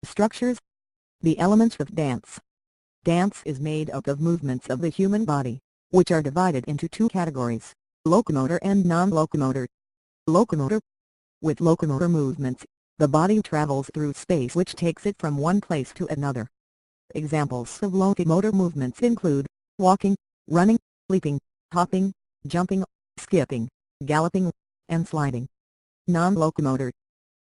Structures. The elements of dance. Dance is made up of movements of the human body, which are divided into two categories, locomotor and non-locomotor. Locomotor. With locomotor movements, the body travels through space which takes it from one place to another. Examples of locomotor movements include walking, running, leaping, hopping, jumping, skipping, galloping, and sliding. Non-locomotor.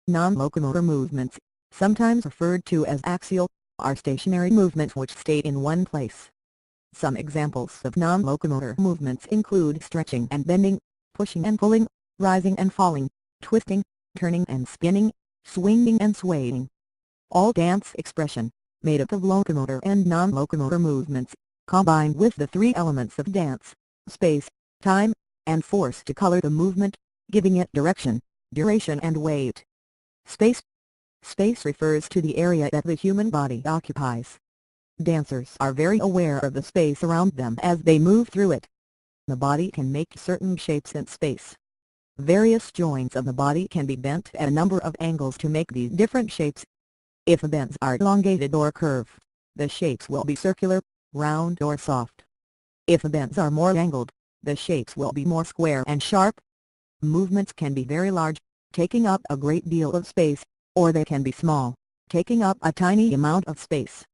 Non-locomotor movements, sometimes referred to as axial, are stationary movements which stay in one place. Some examples of non-locomotor movements include stretching and bending, pushing and pulling, rising and falling, twisting, turning and spinning, swinging and swaying. All dance expression, made up of locomotor and non-locomotor movements, combined with the three elements of dance, space, time, and force to color the movement, giving it direction, duration and weight. Space. Space refers to the area that the human body occupies. Dancers are very aware of the space around them as they move through it. The body can make certain shapes in space. Various joints of the body can be bent at a number of angles to make these different shapes. If the bends are elongated or curved, the shapes will be circular, round or soft. If the bends are more angled, the shapes will be more square and sharp. Movements can be very large, taking up a great deal of space, or they can be small, taking up a tiny amount of space.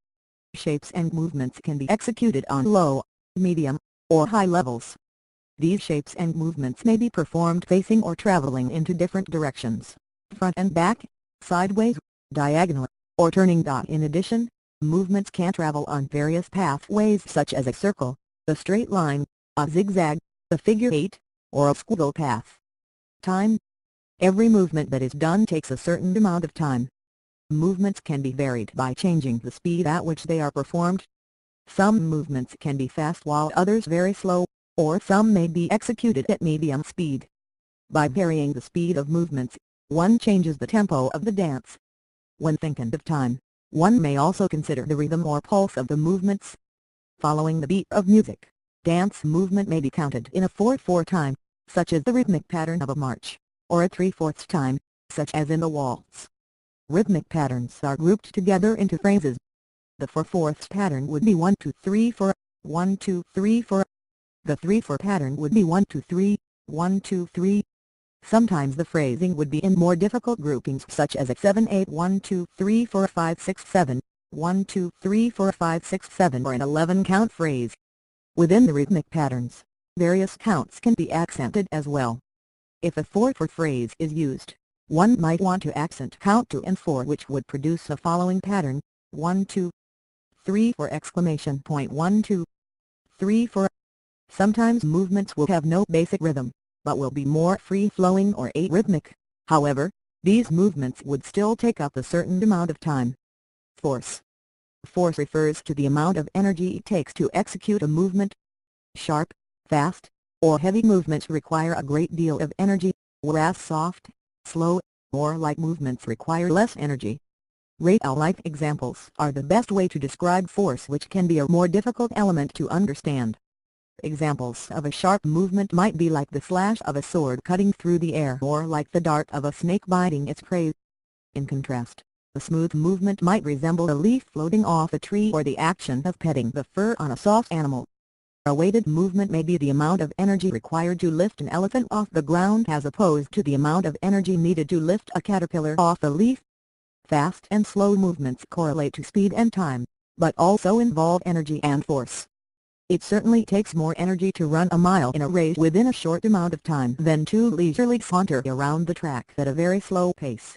Shapes and movements can be executed on low, medium, or high levels. These shapes and movements may be performed facing or traveling into different directions, front and back, sideways, diagonal, or turning. In addition, movements can travel on various pathways such as a circle, a straight line, a zigzag, a figure eight, or a squiggle path. Time. Every movement that is done takes a certain amount of time. Movements can be varied by changing the speed at which they are performed. Some movements can be fast while others very slow, or some may be executed at medium speed. By varying the speed of movements, one changes the tempo of the dance. When thinking of time, one may also consider the rhythm or pulse of the movements. Following the beat of music, dance movement may be counted in a 4/4 time, such as the rhythmic pattern of a march, or a 3/4 time, such as in the waltz. Rhythmic patterns are grouped together into phrases. The 4/4 pattern would be 1 2 3 4, 1 2 3 4. The 3/4 pattern would be 1 2 3, 1 2 3. Sometimes the phrasing would be in more difficult groupings such as a 7 8 1 2 3 4 5 6 7, 1 2 3 4 5 6 7 or an 11 count phrase. Within the rhythmic patterns, various counts can be accented as well. If a 4/4 phrase is used, one might want to accent count 2 and 4, which would produce the following pattern: 1 2 3 4 exclamation point 1 2 3 4. Sometimes movements will have no basic rhythm, but will be more free-flowing or arrhythmic. However, these movements would still take up a certain amount of time. Force. Force refers to the amount of energy it takes to execute a movement. Sharp, fast, or heavy movements require a great deal of energy, whereas soft, slow, or light movements require less energy. Real-life examples are the best way to describe force, which can be a more difficult element to understand. Examples of a sharp movement might be like the slash of a sword cutting through the air or like the dart of a snake biting its prey. In contrast, a smooth movement might resemble a leaf floating off a tree or the action of petting the fur on a soft animal. A weighted movement may be the amount of energy required to lift an elephant off the ground as opposed to the amount of energy needed to lift a caterpillar off a leaf. Fast and slow movements correlate to speed and time, but also involve energy and force. It certainly takes more energy to run a mile in a race within a short amount of time than to leisurely saunter around the track at a very slow pace.